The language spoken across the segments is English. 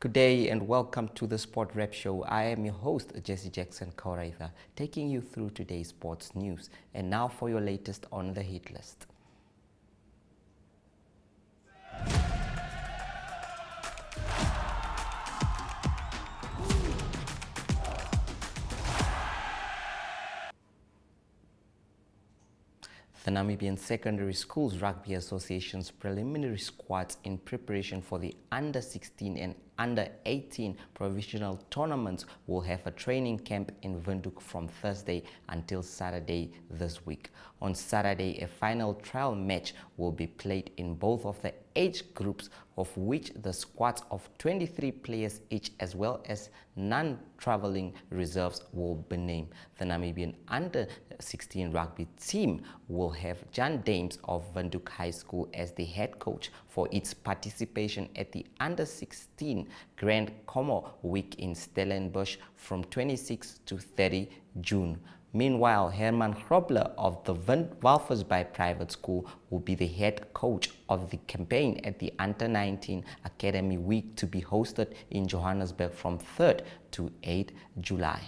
Good day and welcome to the SportWrap show. I am your host, Jesse Jackson Kauraitha, taking you through today's sports news. And now for your latest on the hit list. The Namibian Secondary Schools Rugby Association's preliminary squads in preparation for the Under-16 and Under-18 provisional tournaments will have a training camp in Windhoek from Thursday until Saturday this week. On Saturday, a final trial match will be played in both of the age groups, of which the squads of 23 players each as well as non-traveling reserves will be named. The Namibian Under-16 rugby team will have Jan Dames of Windhoek High School as the head coach for its participation at the Under-16 Grand Como Week in Stellenbosch from 26 to 30 June. Meanwhile, Herman Grobler of the Walvisby Private School will be the head coach of the campaign at the Under-19 Academy Week to be hosted in Johannesburg from 3rd to 8th July.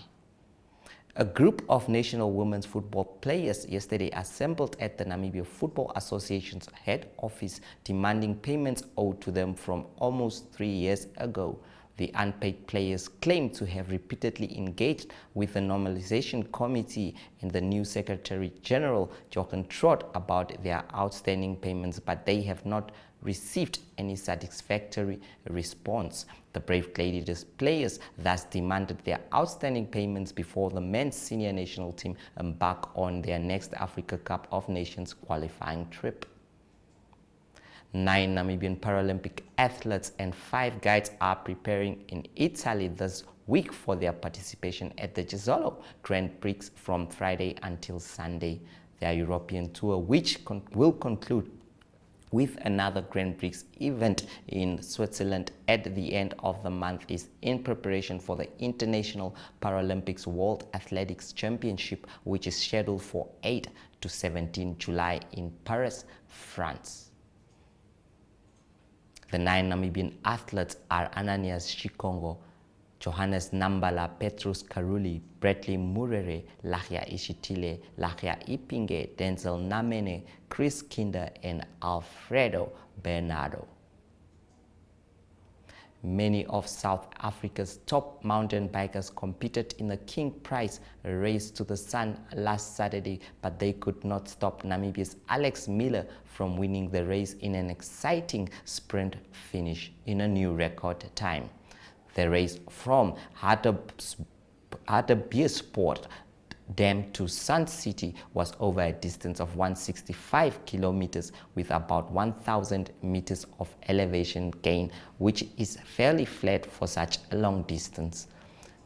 A group of national women's football players yesterday assembled at the Namibia Football Association's head office demanding payments owed to them from almost 3 years ago. The unpaid players claim to have repeatedly engaged with the Normalization Committee and the new Secretary General, Jochen Trott, about their outstanding payments, but they have not received any satisfactory response. The Brave Gladiators players thus demanded their outstanding payments before the men's senior national team embark on their next Africa Cup of Nations qualifying trip. 9 Namibian Paralympic athletes and 5 guides are preparing in Italy this week for their participation at the Jesolo Grand Prix from Friday until Sunday. Their European tour, which will conclude with another Grand Prix event in Switzerland at the end of the month, is in preparation for the International Paralympics World Athletics Championship, which is scheduled for 8 to 17 July in Paris, France. The 9 Namibian athletes are Ananias Shikongo, Johannes Nambala, Petrus Karuli, Bradley Murere, Lahia Ishitile, Lahia Ipinge, Denzel Namene, Chris Kinder, and Alfredo Bernardo. Many of South Africa's top mountain bikers competed in the King Prize Race to the Sun last Saturday, but they could not stop Namibia's Alex Miller from winning the race in an exciting sprint finish in a new record time. The race from Hartbeespoort Dam to Sun City was over a distance of 165 kilometers with about 1,000 meters of elevation gain, which is fairly flat for such a long distance.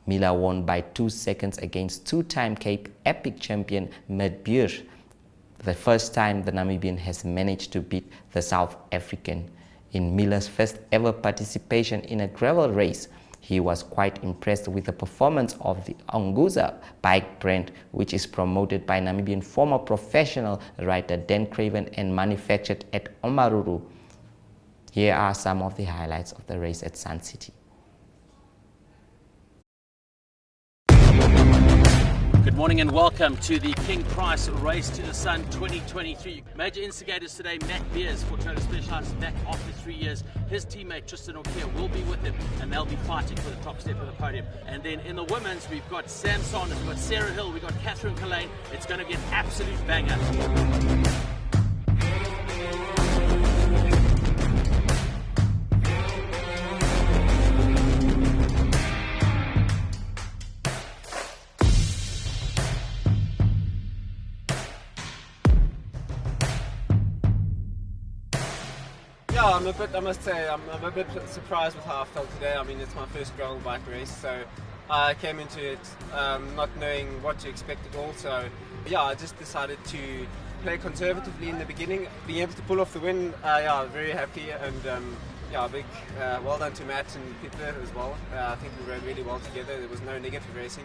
Miller won by 2 seconds against two-time Cape Epic champion Midbuur, the first time the Namibian has managed to beat the South African. In Miller's first ever participation in a gravel race, he was quite impressed with the performance of the Anguza bike brand, which is promoted by Namibian former professional rider Dan Craven and manufactured at Omaruru. Here are some of the highlights of the race at Sun City. Good morning and welcome to the King Price Race to the Sun 2023. Major instigators today, Matt Beers for Total Specialized, back after 3 years. His teammate Tristan O'Keefe will be with him and they'll be fighting for the top step of the podium. And then in the women's, we've got Sam Saunders, we've got Sarah Hill, we've got Catherine Collane. It's going to be an absolute banger. Yeah, I must say, I'm a bit surprised with how I felt today. I mean, it's my first gravel bike race, so I came into it not knowing what to expect at all. So yeah, I just decided to play conservatively in the beginning. Being able to pull off the win, yeah, very happy, and yeah, big well done to Matt and Peter as well. I think we rode really well together. There was no negative racing.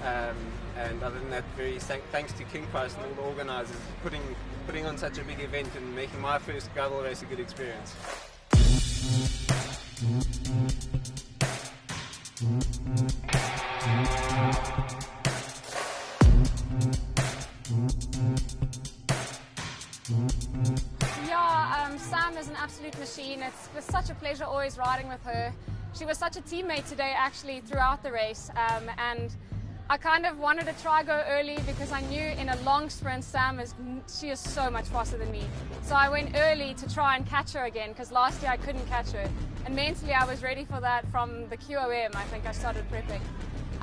And other than that, very thanks to King Price and all the organisers putting on such a big event and making my first gravel race a good experience. Yeah, Sam is an absolute machine. It was such a pleasure always riding with her. She was such a teammate today, actually, throughout the race. And I kind of wanted to try go early because I knew in a long sprint, she is so much faster than me. So I went early to try and catch her again because last year I couldn't catch her. And mentally I was ready for that from the QOM. I think I started prepping.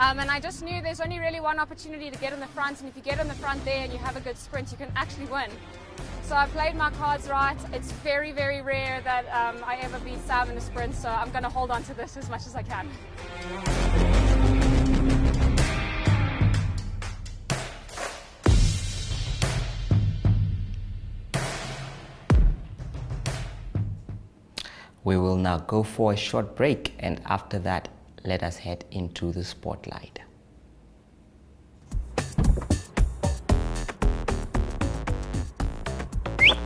And I just knew there's only really one opportunity to get in the front, and if you get in the front there and you have a good sprint, you can actually win. So I played my cards right. It's very, very rare that I ever beat Sam in a sprint, so I'm going to hold on to this as much as I can. We will now go for a short break, and after that, let us head into the spotlight.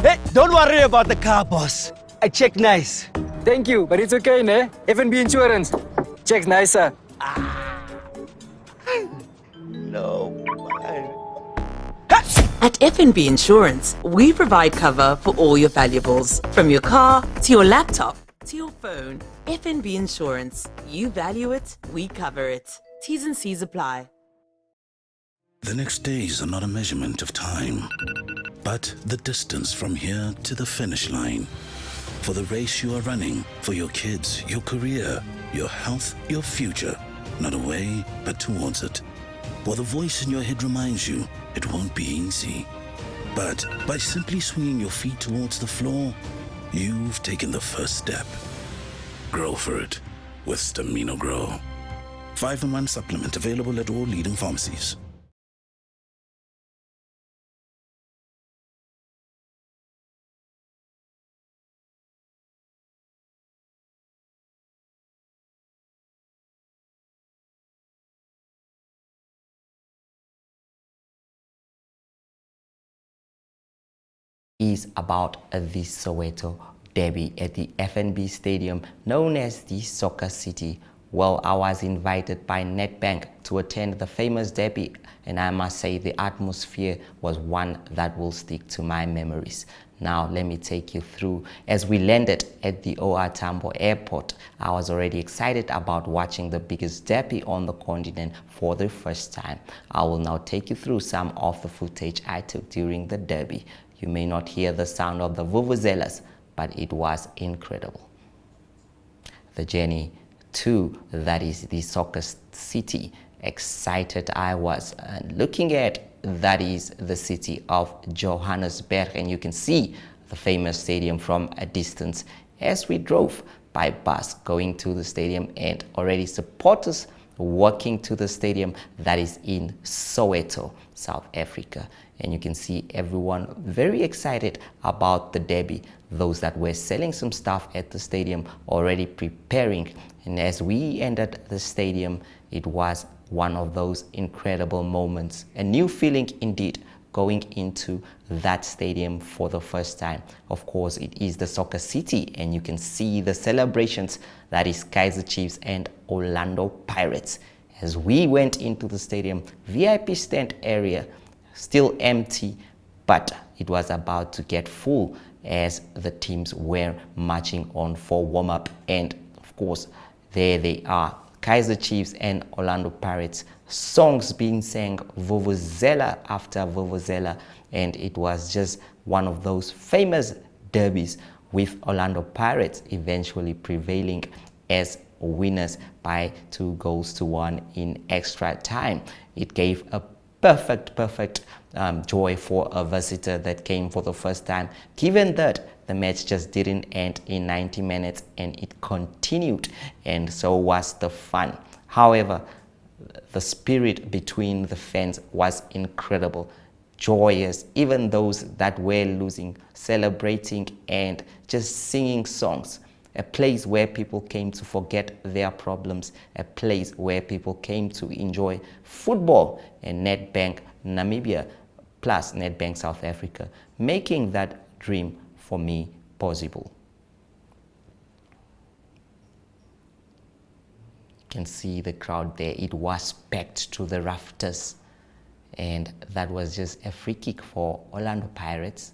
Hey, don't worry about the car, boss. I checked nice. Thank you, but it's okay, ne? F&B Insurance. Checks nicer. No, man. At F&B Insurance, we provide cover for all your valuables, from your car to your laptop to your phone. F&B Insurance. You value it, we cover it. T's and C's apply. The next days are not a measurement of time, but the distance from here to the finish line. For the race you are running, for your kids, your career, your health, your future. Not away, but towards it. While the voice in your head reminds you it won't be easy. But by simply swinging your feet towards the floor, you've taken the first step. Grow for it with Stamino Grow. 5-in-1 supplement available at all leading pharmacies. Is about the Soweto Derby at the FNB Stadium, known as the Soccer City. Well, I was invited by Nedbank to attend the famous derby, and I must say the atmosphere was one that will stick to my memories. Now, let me take you through. As we landed at the OR Tambo Airport, I was already excited about watching the biggest derby on the continent for the first time. I will now take you through some of the footage I took during the derby. You may not hear the sound of the vuvuzelas, but it was incredible. The journey to, that is the Soccer City, excited I was. Looking at, that is the city of Johannesburg, and you can see the famous stadium from a distance as we drove by bus going to the stadium, and already supporters walking to the stadium that is in Soweto, South Africa. And you can see everyone very excited about the derby. Those that were selling some stuff at the stadium already preparing. And as we entered the stadium, it was one of those incredible moments. A new feeling indeed, going into that stadium for the first time. Of course, it is the Soccer City, and you can see the celebrations, that is Kaizer Chiefs and Orlando Pirates. As we went into the stadium, VIP stand area still empty, but it was about to get full as the teams were marching on for warm-up. And of course, there they are, Kaizer Chiefs and Orlando Pirates, songs being sang, vuvuzela after vuvuzela, and it was just one of those famous derbies, with Orlando Pirates eventually prevailing as winners by 2-1 in extra time. It gave a perfect joy for a visitor that came for the first time, given that the match just didn't end in 90 minutes and it continued, and so was the fun. However, the spirit between the fans was incredible, joyous, even those that were losing, celebrating and just singing songs. A place where people came to forget their problems, a place where people came to enjoy football, and Nedbank Namibia plus Nedbank South Africa, making that dream for me possible. You can see the crowd there. It was packed to the rafters, And that was just a free kick for Orlando Pirates,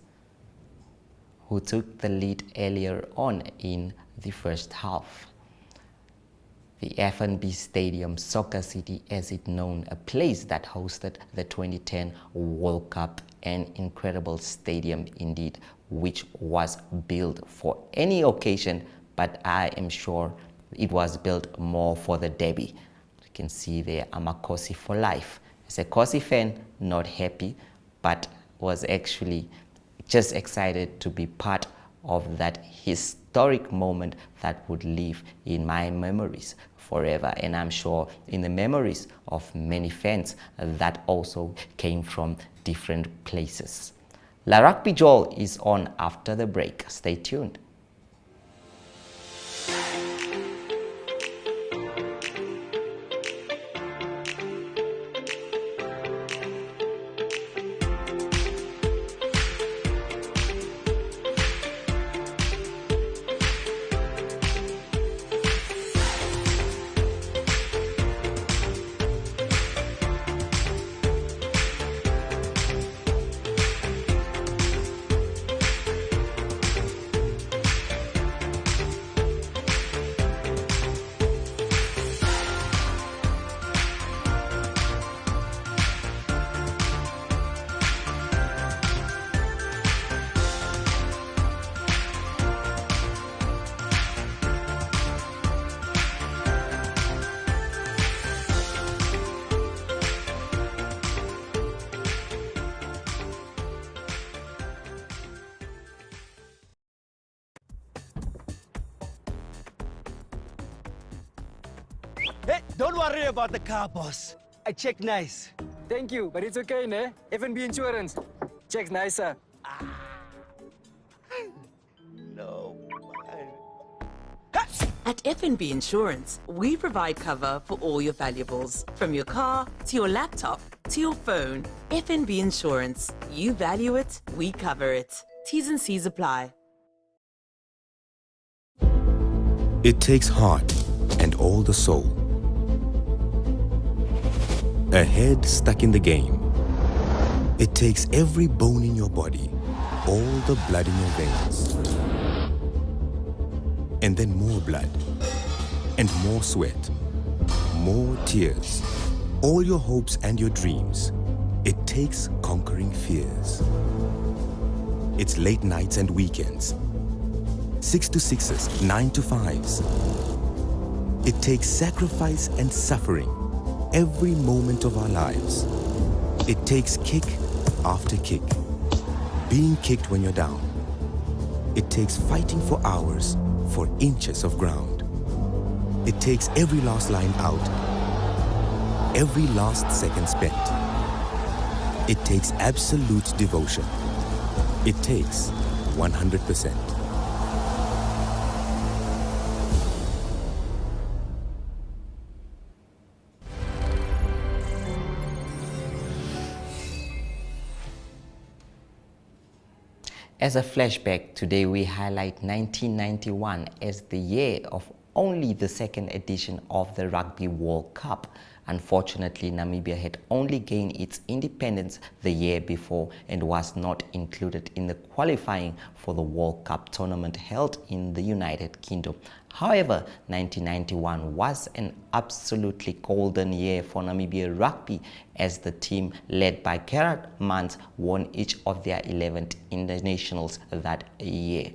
who took the lead earlier on in the first half. The FNB Stadium, Soccer City as it's known, a place that hosted the 2010 World Cup, an incredible stadium indeed, which was built for any occasion, but I am sure it was built more for the derby. You can see there, Amakosi for life. As a Kosi fan, not happy, but was actually just excited to be part of that historic moment that would live in my memories forever, and I'm sure in the memories of many fans that also came from different places. La Rugby Joel is on after the break. Stay tuned. Hey, don't worry about the car, boss. I checked nice. Thank you, but it's okay, ne? FNB Insurance. Checks nicer. No. At FNB Insurance, we provide cover for all your valuables, from your car to your laptop to your phone. FNB Insurance. You value it, we cover it. T's and C's apply. It takes heart and all the soul. A head stuck in the game. It takes every bone in your body, all the blood in your veins. And then more blood, and more sweat, more tears, all your hopes and your dreams. It takes conquering fears. It's late nights and weekends, 6 to 6s, 9 to 5s. It takes sacrifice and suffering every moment of our lives. It takes kick after kick, being kicked when you're down. It takes fighting for hours for inches of ground. It takes every last line out, every last second spent. It takes absolute devotion. It takes 100%. As a flashback, today we highlight 1991 as the year of only the second edition of the Rugby World Cup. Unfortunately, Namibia had only gained its independence the year before and was not included in the qualifying for the World Cup tournament held in the United Kingdom. However, 1991 was an absolutely golden year for Namibia Rugby, as the team led by Gerard Mans won each of their 11th internationals that year.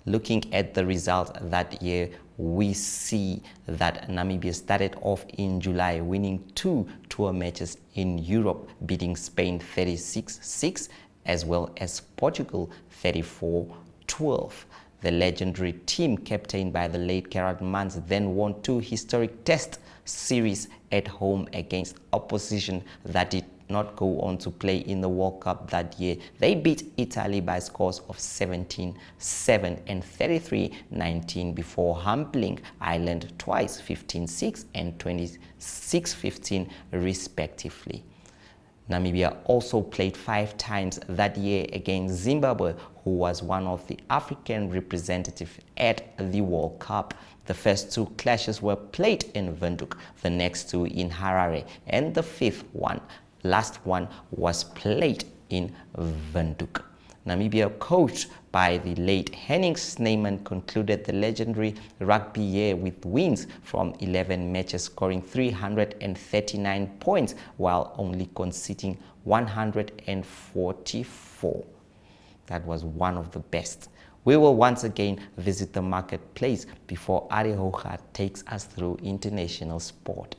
Looking at the results that year, we see that Namibia started off in July winning 2 tour matches in Europe, beating Spain 36-6 as well as Portugal 34-12. The legendary team captained by the late Gerard Mans then won 2 historic test series at home against opposition that did not go on to play in the World Cup that year. They beat Italy by scores of 17-7 and 33-19 before humbling Ireland twice, 15-6 and 26-15 respectively. Namibia also played 5 times that year against Zimbabwe, who was one of the African representatives at the World Cup. The first 2 clashes were played in Windhoek, the next 2 in Harare, and the 5th one last one was played in Windhoek. Namibia, coached by the late Henning Snyman, concluded the legendary rugby year with wins from 11 matches, scoring 339 points while only conceding 144. That was one of the best. We will once again visit the marketplace before Ari Hoga takes us through international sport.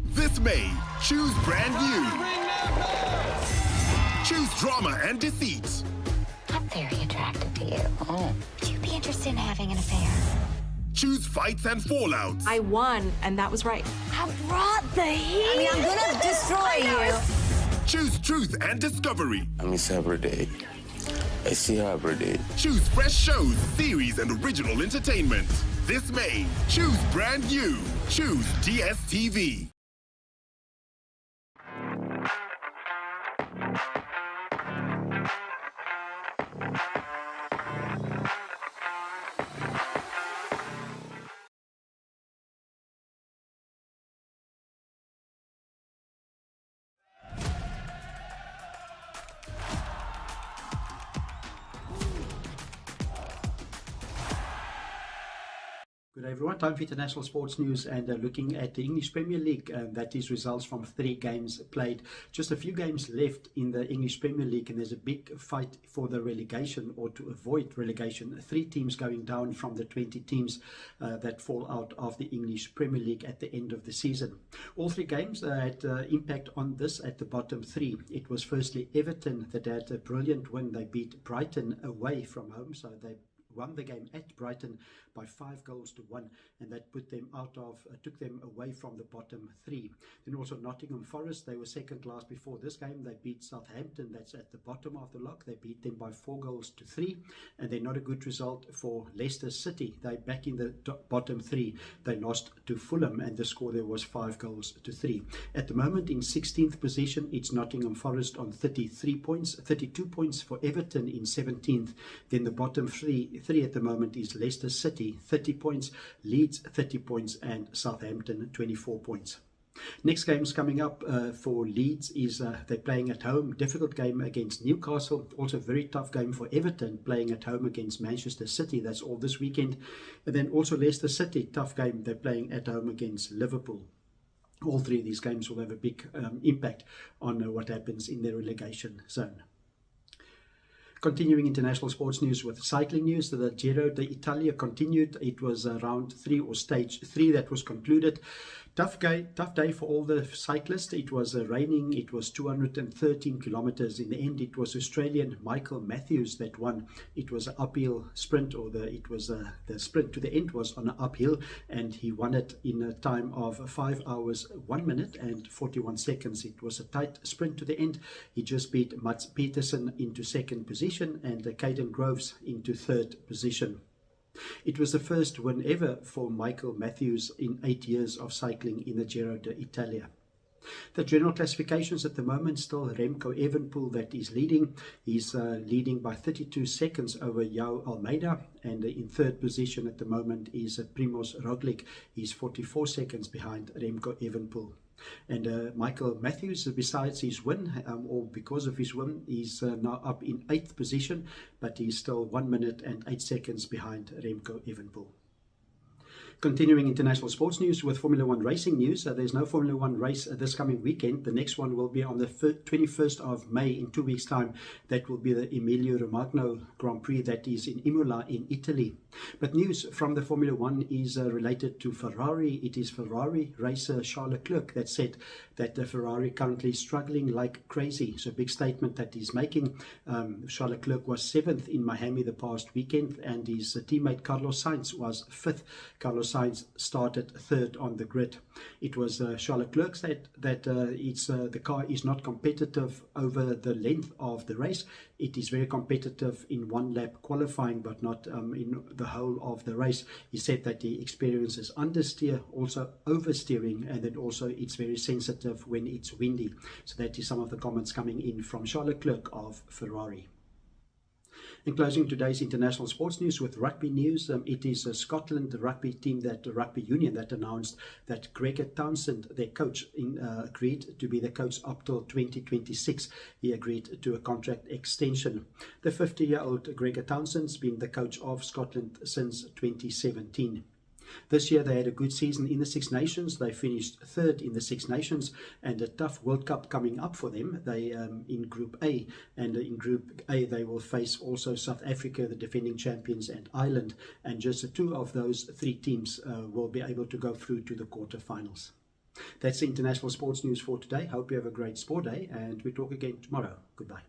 This May, choose brand new. Choose drama and deceit. I'm very attracted to you. Oh. Would you be interested in having an affair? Choose fights and fallouts. I won, and that was right. I brought the heat. I mean, I'm gonna destroy you. Choose truth and discovery. I miss her every day. I see her every day. Choose fresh shows, series, and original entertainment. This May, choose brand new. Choose DSTV. Good day everyone, time for international sports news and looking at the English Premier League. That is results from 3 games played. Just a few games left in the English Premier League and there's a big fight for the relegation or to avoid relegation. 3 teams going down from the 20 teams that fall out of the English Premier League at the end of the season. All 3 games had impact on this at the bottom 3. It was firstly Everton that had a brilliant win. They beat Brighton away from home, so they won the game at Brighton by 5-1, and that put them took them away from the bottom 3. Then also Nottingham Forest, they were second last before this game. They beat Southampton, that's at the bottom of the log. They beat them by 4-3, and they're not a good result for Leicester City. They're back in the bottom 3. They lost to Fulham, and the score there was 5-3. At the moment in 16th position, it's Nottingham Forest on 33 points, 32 points for Everton in 17th. Then the bottom 3 at the moment is Leicester City, 30 points, Leeds 30 points, and Southampton 24 points. Next games coming up for Leeds is they're playing at home. Difficult game against Newcastle. Also very tough game for Everton, playing at home against Manchester City. That's all this weekend. And then also Leicester City, tough game. They're playing at home against Liverpool. All 3 of these games will have a big impact on what happens in the relegation zone. Continuing international sports news with cycling news, the Giro d'Italia continued. It was round 3 or stage 3 that was concluded. Tough day for all the cyclists. It was raining. It was 213 kilometers. In the end, it was Australian Michael Matthews that won. It was an uphill sprint, or the sprint to the end was on an uphill, and he won it in a time of 5 hours, 1 minute and 41 seconds. It was a tight sprint to the end. He just beat Mats Peterson into second position and Caden Groves into third position. It was the first win ever for Michael Matthews in 8 years of cycling in the Giro d'Italia. The general classifications at the moment, still Remco Evenepoel that is leading. He's leading by 32 seconds over João Almeida, and in third position at the moment is Primož Roglič. He's 44 seconds behind Remco Evenepoel. And Michael Matthews, besides his win, or because of his win, he's now up in 8th position, but he's still 1 minute and 8 seconds behind Remco Evenepoel. Continuing international sports news with Formula 1 racing news. There's no Formula 1 race this coming weekend. The next one will be on the 21st of May in 2 weeks' time. That will be the Emilio Romagno Grand Prix that is in Imola in Italy. But news from the Formula 1 is related to Ferrari. It is Ferrari racer Charles Leclerc that said that Ferrari currently struggling like crazy. So a big statement that he's making. Charles Leclerc was 7th in Miami the past weekend, and his teammate Carlos Sainz was 5th. Carlos sides started third on the grid. It was Charlotte Clerk said that the car is not competitive over the length of the race. It is very competitive in one lap qualifying, but not in the whole of the race. He said that he experiences understeer, also oversteering, and that also it's very sensitive when it's windy. So that is some of the comments coming in from Charlotte Clerk of Ferrari. In closing today's international sports news with rugby news, it is Scotland, the rugby team, the rugby union, that announced that Gregor Townsend, their coach, agreed to be the coach up till 2026. He agreed to a contract extension. The 50-year-old Gregor Townsend's been the coach of Scotland since 2017. This year they had a good season in the Six Nations. They finished third in the Six Nations, and a tough World Cup coming up for them. They in Group A, and in Group A they will face also South Africa, the defending champions, and Ireland, and just two of those three teams will be able to go through to the quarterfinals. That's the international sports news for today. Hope you have a great sport day, and we talk again tomorrow. Goodbye.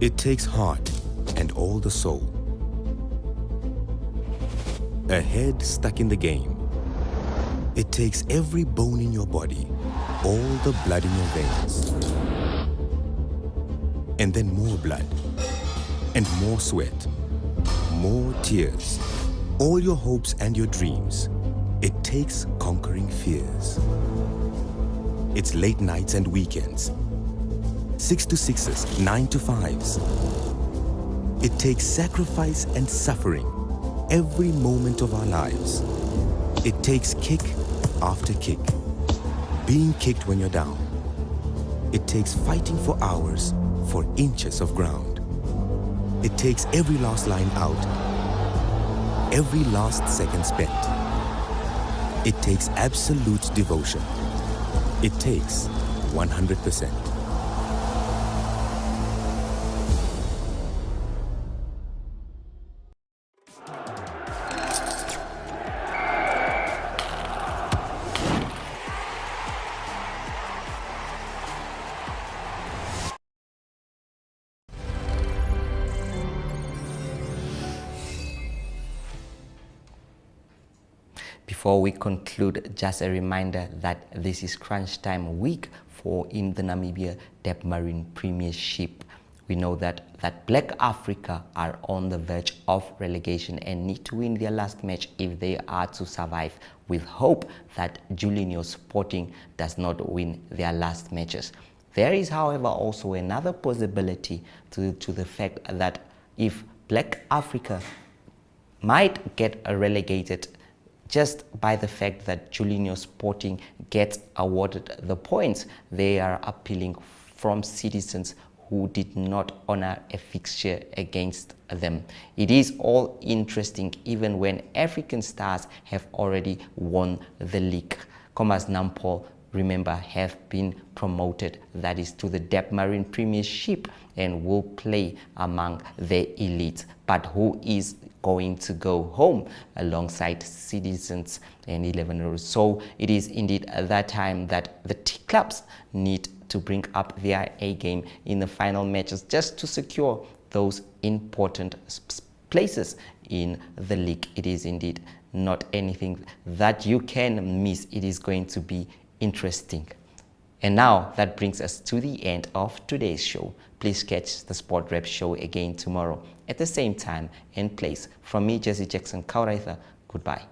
It takes heart and all the soul. A head stuck in the game. It takes every bone in your body, all the blood in your veins. And then more blood, and more sweat, more tears, all your hopes and your dreams. It takes conquering fears. It's late nights and weekends. 6 to 6s, 9 to 5s. It takes sacrifice and suffering every moment of our lives. It takes kick after kick, being kicked when you're down. It takes fighting for hours for inches of ground. It takes every last line out, every last second spent. It takes absolute devotion. It takes 100%. Before we conclude, just a reminder that this is crunch time week in the Namibia Deb Marine Premiership. We know that Black Africa are on the verge of relegation and need to win their last match if they are to survive, with hope that Julinho Sporting does not win their last matches. There is, however, also another possibility to the fact that if Black Africa might get relegated just by the fact that Julinho Sporting gets awarded the points, they are appealing from citizens who did not honor a fixture against them. It is all interesting even when African stars have already won the league. Commerce Nampol, remember, have been promoted, that is to the Deb Marine Premiership, and will play among the elites. But who is going to go home alongside Citizens and 11 Rows? So it is indeed at that time that the clubs need to bring up their A game in the final matches just to secure those important places in the league. It is indeed not anything that you can miss. It is going to be interesting. And now that brings us to the end of today's show. Please catch the SportWrap show again tomorrow at the same time and place. From me, Jesse Jackson Kauraitha, goodbye.